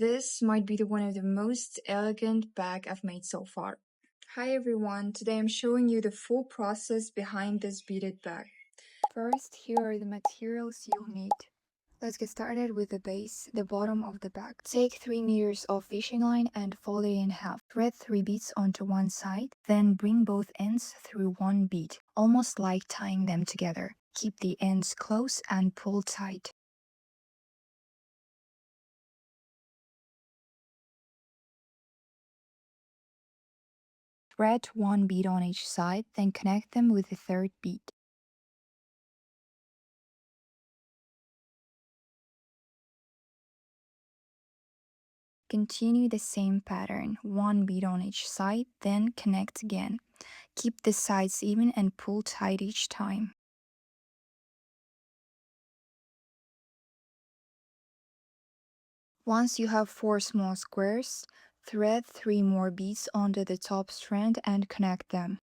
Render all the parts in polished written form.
This might be one of the most elegant bag I've made so far. Hi everyone, today I'm showing you the full process behind this beaded bag. First, here are the materials you'll need. Let's get started with the base, the bottom of the bag. Take 3 meters of fishing line and fold it in half. Thread 3 beads onto one side, then bring both ends through one bead, almost like tying them together. Keep the ends close and pull tight. Thread 1 bead on each side, then connect them with the third bead. Continue the same pattern, 1 bead on each side, then connect again. Keep the sides even and pull tight each time. Once you have 4 small squares, thread 3 more beads onto the top strand and connect them.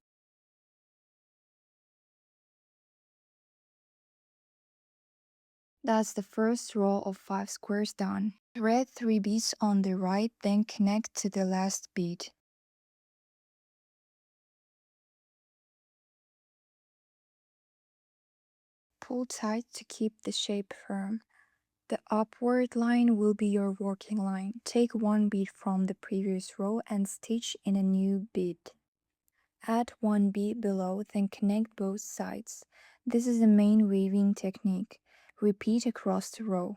That's the first row of 5 squares done. Thread 3 beads on the right, then connect to the last bead. Pull tight to keep the shape firm. The upward line will be your working line. Take 1 bead from the previous row and stitch in a new bead. Add 1 bead below, then connect both sides. This is the main weaving technique. Repeat across the row.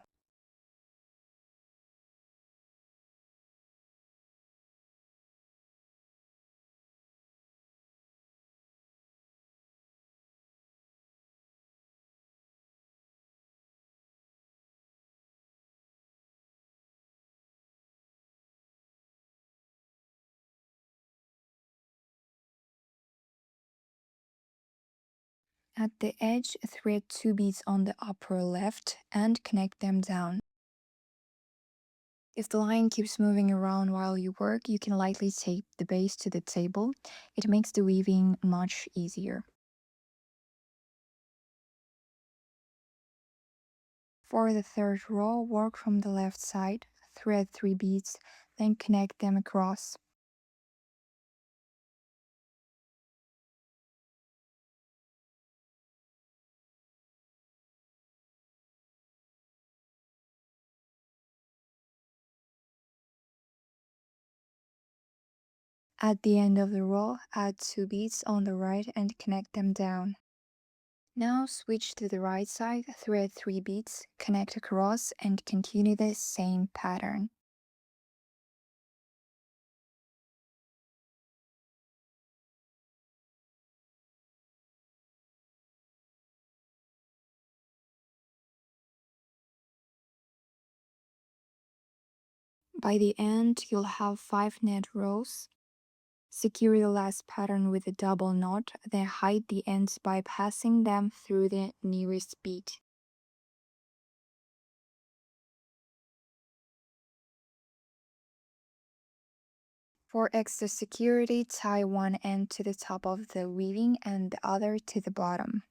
At the edge, thread 2 beads on the upper left and connect them down. If the line keeps moving around while you work, you can lightly tape the base to the table. It makes the weaving much easier. For the third row, work from the left side, thread 3 beads, then connect them across. At the end of the row, add 2 beads on the right and connect them down. Now switch to the right side, thread 3 beads, connect across, and continue the same pattern. By the end, you'll have 5 net rows. Secure the last pattern with a double knot, then hide the ends by passing them through the nearest bead. For extra security, tie one end to the top of the weaving and the other to the bottom.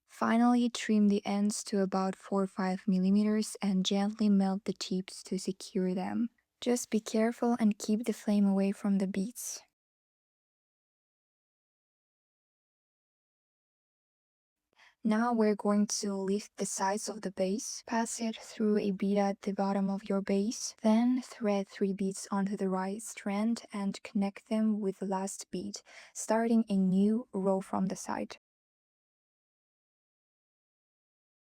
Finally, trim the ends to about 4 or 5 millimeters and gently melt the tips to secure them. Just be careful and keep the flame away from the beads. Now we're going to lift the sides of the base, pass it through a bead at the bottom of your base, then thread 3 beads onto the right strand and connect them with the last bead, starting a new row from the side.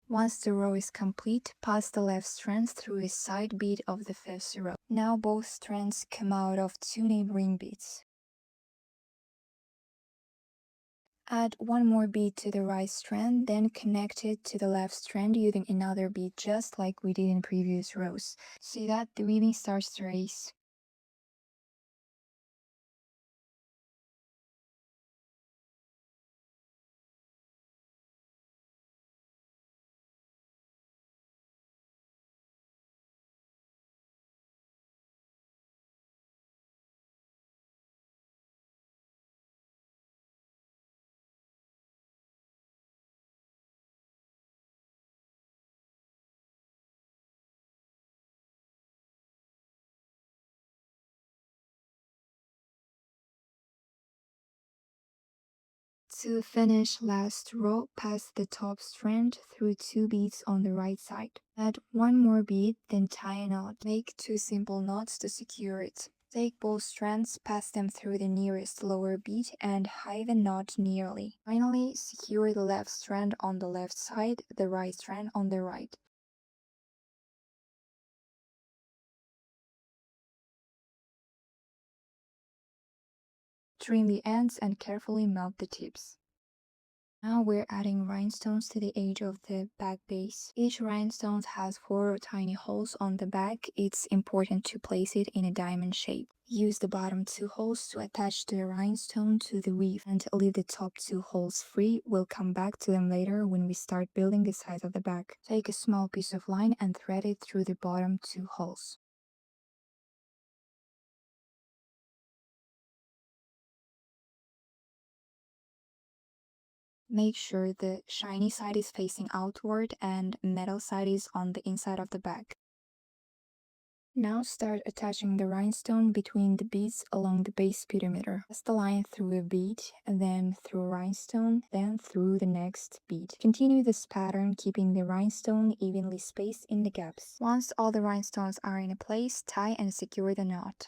Once the row is complete, pass the left strand through a side bead of the first row. Now both strands come out of 2 neighboring beads. Add 1 more bead to the right strand, then connect it to the left strand using another bead just like we did in previous rows. See that the weaving starts to race. To finish last row, pass the top strand through 2 beads on the right side. Add 1 more bead, then tie a knot. Make 2 simple knots to secure it. Take both strands, pass them through the nearest lower bead, and tie the knot nearly. Finally, secure the left strand on the left side, the right strand on the right. Trim the ends and carefully melt the tips. Now we're adding rhinestones to the edge of the bag base. Each rhinestone has 4 tiny holes on the back. It's important to place it in a diamond shape. Use the bottom 2 holes to attach the rhinestone to the weave and leave the top 2 holes free. We'll come back to them later when we start building the sides of the bag. Take a small piece of line and thread it through the bottom 2 holes. Make sure the shiny side is facing outward and metal side is on the inside of the bag. Now start attaching the rhinestone between the beads along the base pyramider. Pass the line through a bead, then through a rhinestone, then through the next bead. Continue this pattern, keeping the rhinestone evenly spaced in the gaps. Once all the rhinestones are in place, tie and secure the knot.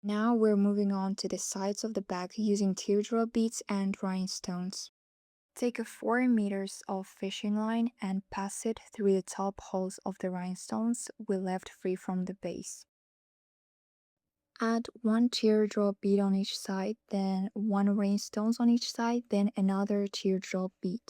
Now we're moving on to the sides of the bag using teardrop beads and rhinestones. Take a 4 meters of fishing line and pass it through the top holes of the rhinestones we left free from the base. Add 1 teardrop bead on each side, then 1 rhinestones on each side, then another teardrop bead.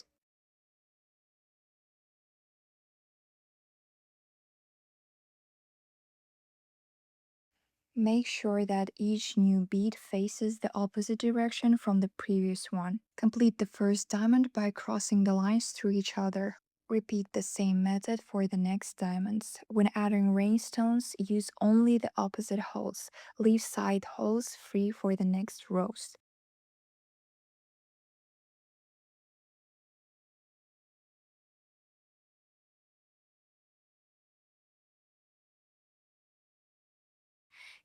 Make sure that each new bead faces the opposite direction from the previous one. Complete the first diamond by crossing the lines through each other. Repeat the same method for the next diamonds. When adding rhinestones, use only the opposite holes. Leave side holes free for the next rows.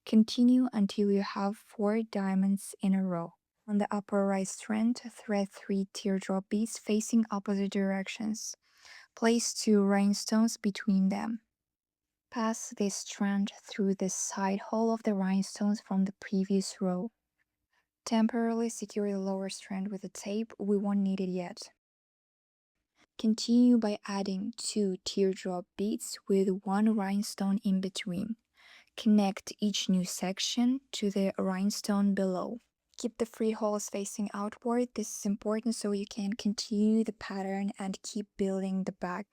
Continue until you have 4 diamonds in a row. On the upper right strand, thread 3 teardrop beads facing opposite directions. Place 2 rhinestones between them. Pass this strand through the side hole of the rhinestones from the previous row. Temporarily secure the lower strand with a tape, we won't need it yet. Continue by adding 2 teardrop beads with 1 rhinestone in between. Connect each new section to the rhinestone below. Keep the free holes facing outward. This is important so you can continue the pattern and keep building the bag.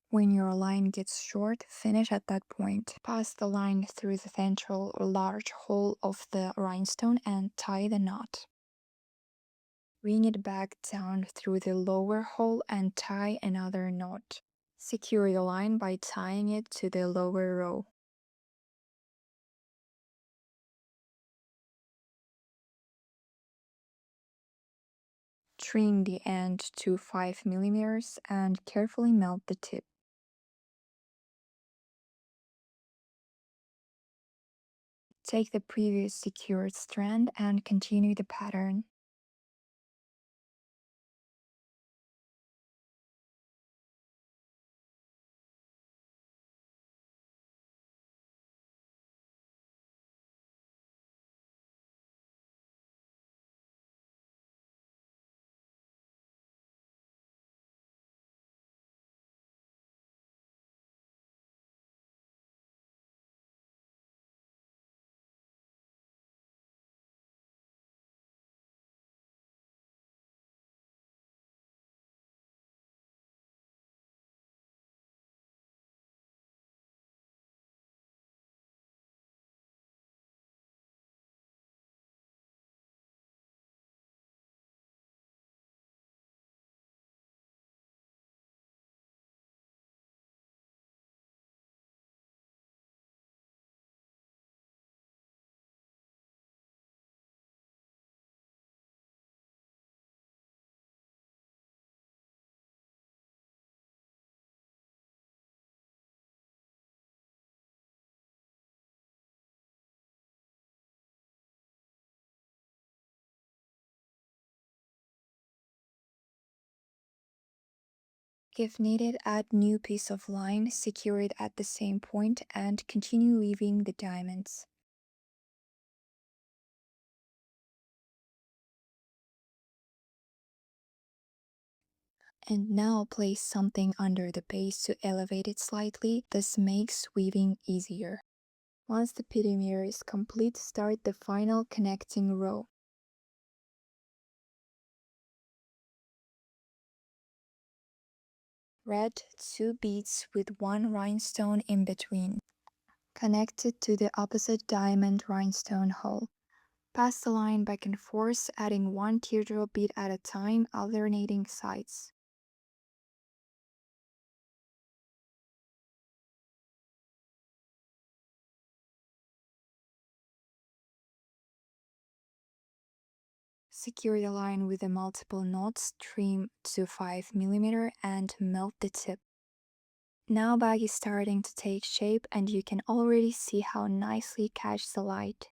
When your line gets short, finish at that point. Pass the line through the central large hole of the rhinestone and tie the knot. Bring it back down through the lower hole and tie another knot. Secure the line by tying it to the lower row. Trim the end to 5 mm and carefully melt the tip. Take the previous secured strand and continue the pattern. If needed, add new piece of line, secure it at the same point, and continue weaving the diamonds. And now place something under the base to elevate it slightly. This makes weaving easier. Once the perimeter is complete, start the final connecting row. Red 2 beads with 1 rhinestone in between. Connect it to the opposite diamond rhinestone hole. Pass the line back and forth, adding 1 teardrop bead at a time, alternating sides. Secure the line with the multiple knots, trim to 5 mm and melt the tip. Now bag is starting to take shape and you can already see how nicely it catches the light.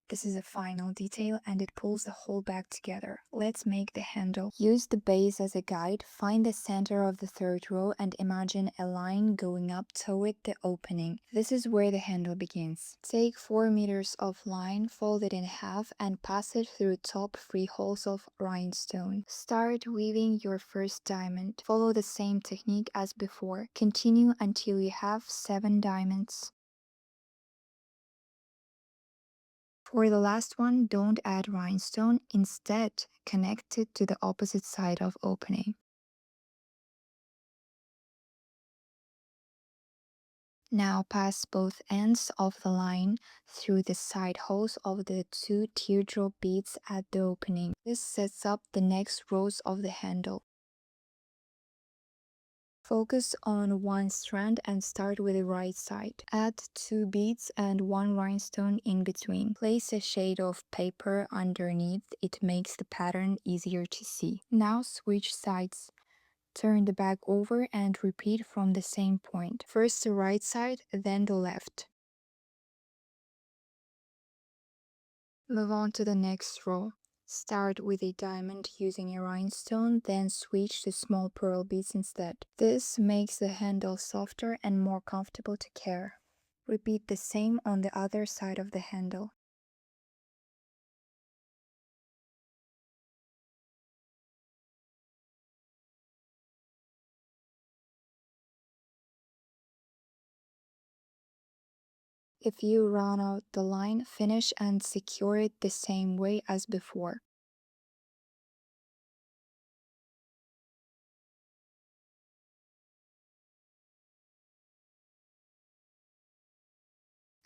This is a final detail and it pulls the whole bag together. Let's make the handle. Use the base as a guide, find the center of the third row and imagine a line going up toward the opening. This is where the handle begins. Take 4 meters of line, fold it in half and pass it through top 3 holes of rhinestone. Start weaving your first diamond. Follow the same technique as before. Continue until you have 7 diamonds. For the last one, don't add rhinestone, instead connect it to the opposite side of opening. Now pass both ends of the line through the side holes of the 2 teardrop beads at the opening. This sets up the next rows of the handle. Focus on one strand and start with the right side. Add 2 beads and 1 rhinestone in between. Place a shade of paper underneath, it makes the pattern easier to see. Now switch sides. Turn the bag over and repeat from the same point. First the right side, then the left. Move on to the next row. Start with a diamond using a rhinestone, then switch to small pearl beads instead. This makes the handle softer and more comfortable to carry. Repeat the same on the other side of the handle. If you run out the line, finish and secure it the same way as before.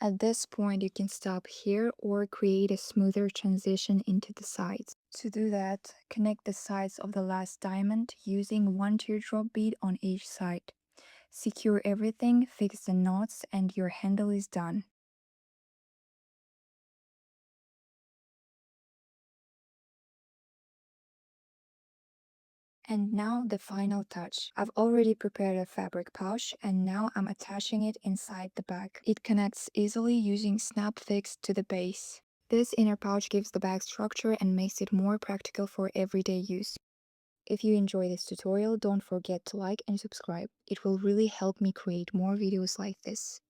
At this point, you can stop here or create a smoother transition into the sides. To do that, connect the sides of the last diamond using 1 teardrop bead on each side. Secure everything, fix the knots, and your handle is done. And now the final touch. I've already prepared a fabric pouch and now I'm attaching it inside the bag. It connects easily using snap fix to the base. This inner pouch gives the bag structure and makes it more practical for everyday use. If you enjoy this tutorial, don't forget to like and subscribe. It will really help me create more videos like this.